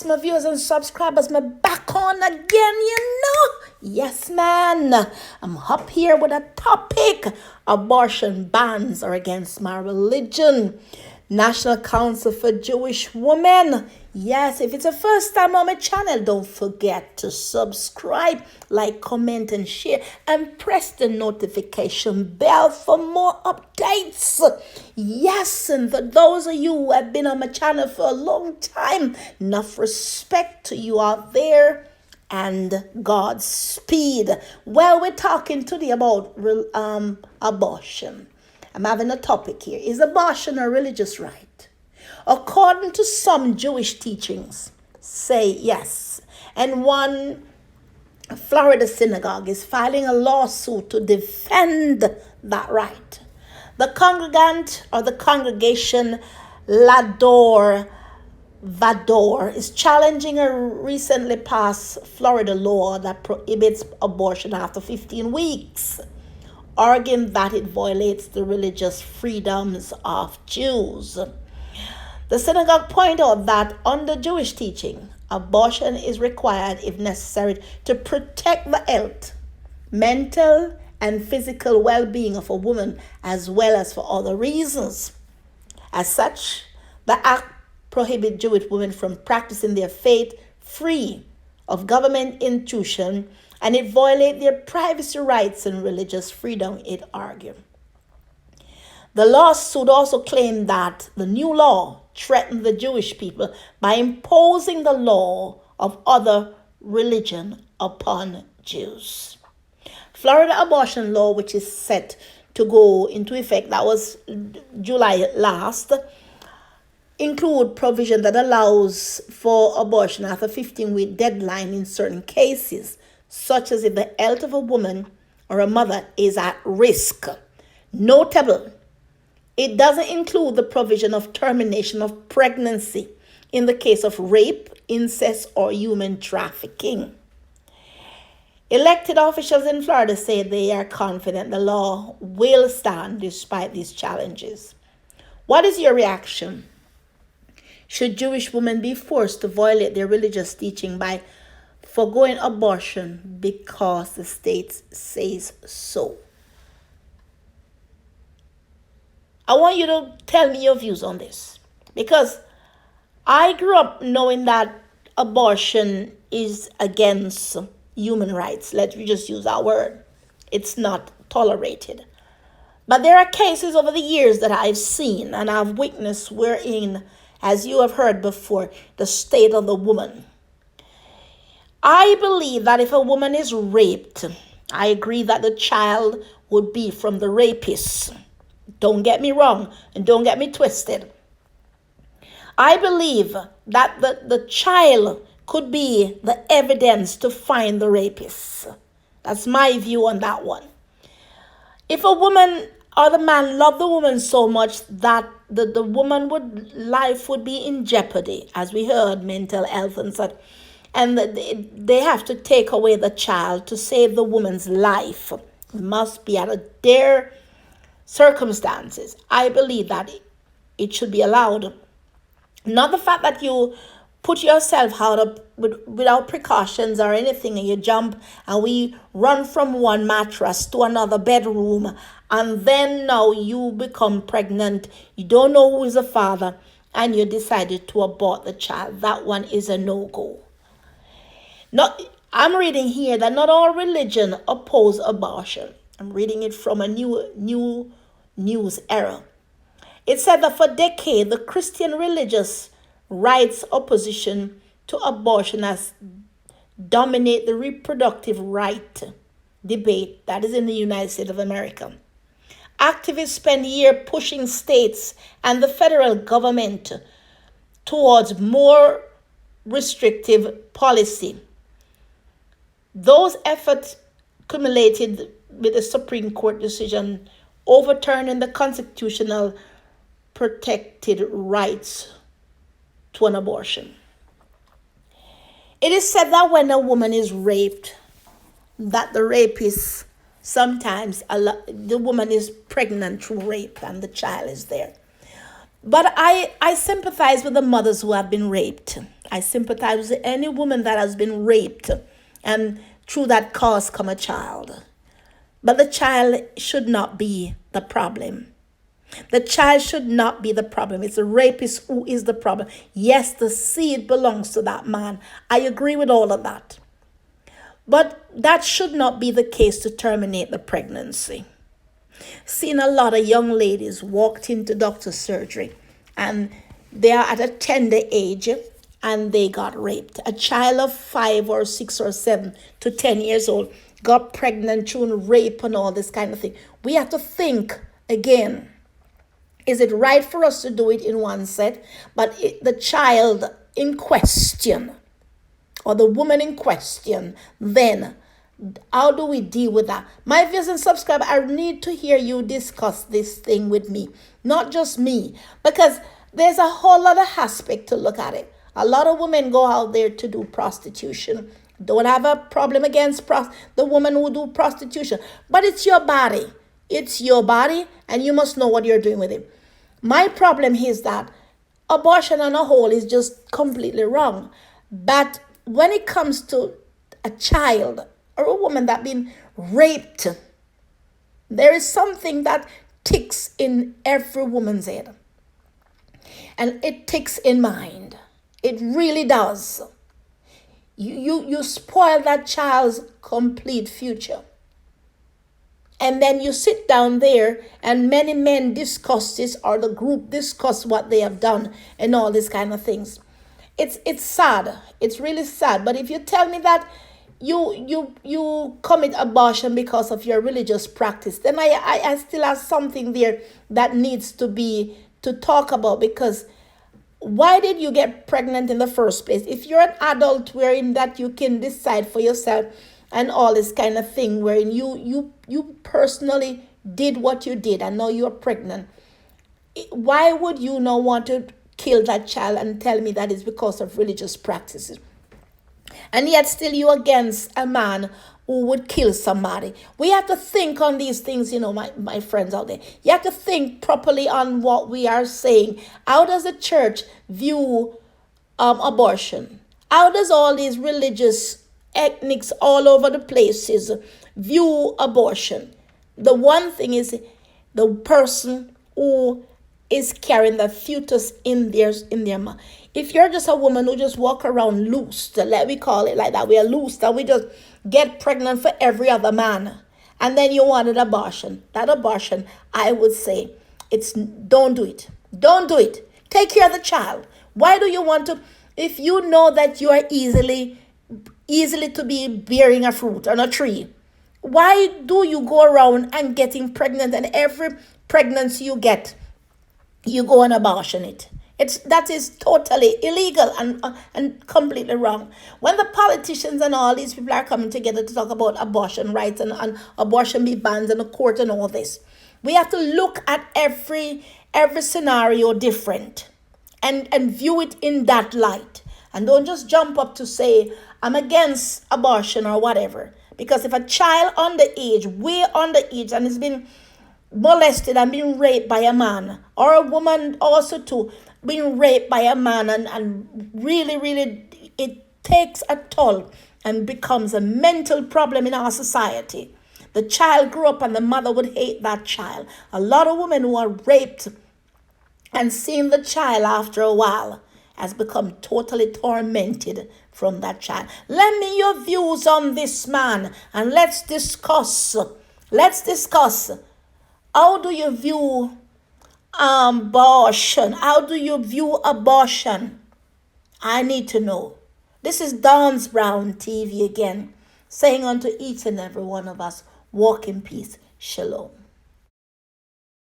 My viewers and subscribers, me back on again, you know. Yes, man. I'm up here with a topic. Abortion bans are against my religion. National Council for Jewish Women. Yes, if it's the first time on my channel, don't forget to subscribe, like, comment, and share, and press the notification bell for more updates. Yes, and for those of you who have been on my channel for a long time, enough respect to you out there, and Godspeed. Well, we're talking today about abortion. I'm having a topic here. Is abortion a religious right? According to some Jewish teachings, say yes. And one Florida synagogue is filing a lawsuit to defend that right. The congregant or the congregation Lador Vador is challenging a recently passed Florida law that prohibits abortion after 15 weeks, arguing that it violates the religious freedoms of Jews. The synagogue pointed out that under Jewish teaching, abortion is required if necessary to protect the health, mental, and physical well-being of a woman, as well as for other reasons. As such, the act prohibits Jewish women from practicing their faith free of government intrusion, and it violates their privacy rights and religious freedom, it argued. The lawsuit also claimed that the new law threatened the Jewish people by imposing the law of other religion upon Jews. Florida abortion law, which is set to go into effect, that was July last, include provision that allows for abortion after 15-week deadline in certain cases, such as if the health of a woman or a mother is at risk. Notable, it doesn't include the provision of termination of pregnancy in the case of rape, incest, or human trafficking. Elected officials in Florida say they are confident the law will stand despite these challenges. What is your reaction? Should Jewish women be forced to violate their religious teaching by foregoing abortion because the state says so? I want you to tell me your views on this, because I grew up knowing that abortion is against human rights. Let's just use that word. It's not tolerated. But there are cases over the years that I've seen and I've witnessed wherein, as you have heard before, the state of the woman. I believe that if a woman is raped, I agree that the child would be from the rapist. Don't get me wrong and don't get me twisted. I believe that the child could be the evidence to find the rapist. That's my view on that one. If a woman or the man loved the woman so much that the woman life would be in jeopardy, as we heard, mental health and such, and they have to take away the child to save the woman's life. It must be out of their circumstances. I believe that it should be allowed. Not the fact that you put yourself out without precautions or anything, and you jump and we run from one mattress to another bedroom, and then now you become pregnant. You don't know who is the father, and you decided to abort the child. That one is a no-go. I'm reading here that not all religion oppose abortion. I'm reading it from a new news era. It said that for decades, the Christian religious rights opposition to abortion has dominated the reproductive right debate that is in the United States of America. Activists spend years pushing states and the federal government towards more restrictive policy. Those efforts culminated with a Supreme Court decision overturning the constitutional protected rights to an abortion. It is said that when a woman is raped, that the rapist sometimes, the woman is pregnant through rape and the child is there. But I sympathize with the mothers who have been raped. I sympathize with any woman that has been raped and through that cause come a child. But the child should not be the problem. The child should not be the problem. It's the rapist who is the problem. Yes, the seed belongs to that man. I agree with all of that. But that should not be the case to terminate the pregnancy. Seen a lot of young ladies walked into doctor's surgery and they are at a tender age and they got raped. A child of 5 or 6 or 7 to 10 years old got pregnant through rape and all this kind of thing. We have to think again. Is it right for us to do it in one set? But the child in question or the woman in question, then how do we deal with that? My viewers and subscribers, I need to hear you discuss this thing with me, not just me, because there's a whole other aspect to look at it. A lot of women go out there to do prostitution. Don't have a problem against the woman who do prostitution, but it's your body. It's your body, and you must know what you're doing with it. My problem is that abortion on a whole is just completely wrong. But when it comes to a child or a woman that been raped, there is something that ticks in every woman's head. And it ticks in mind. It really does. You spoil that child's complete future. And then you sit down there and many men discuss this, or the group discuss what they have done and all these kind of things. It's sad. It's really sad. But if you tell me that you commit abortion because of your religious practice, then I still have something there that needs to talk about, because why did you get pregnant in the first place? If you're an adult wherein that you can decide for yourself and all this kind of thing, wherein you personally did what you did and now you're pregnant, why would you not want to kill that child and tell me that it's because of religious practices? And yet still you against a man who would kill somebody. We have to think on these things, my friends out there. You have to think properly on what we are saying. How does the church view abortion? How does all these religious ethnics all over the places view abortion? The one thing is the person who is carrying the fetus in their mouth. If you're just a woman who just walk around loose, let me call it like that, we are loose, that we just get pregnant for every other man, and then you want an abortion. That abortion, I would say, don't do it. Don't do it. Take care of the child. Why do you want to, if you know that you are easily to be bearing a fruit on a tree, why do you go around and getting pregnant, and every pregnancy you get, you go and abortion it? That is totally illegal and completely wrong. When the politicians and all these people are coming together to talk about abortion rights and abortion be banned in the court and all this, we have to look at every scenario different and view it in that light. And don't just jump up to say, I'm against abortion or whatever. Because if a child underage, way underage, and has been molested and been raped by a man, or a woman also too, being raped by a man, and really, it takes a toll and becomes a mental problem in our society. The child grew up and the mother would hate that child. A lot of women who are raped and seeing the child after a while has become totally tormented from that child. Lend me your views on this, man, and let's discuss. How do you view abortion? How do you view abortion? I need to know. This is Dawn's Brown TV again, saying unto each and every one of us, walk in peace. Shalom.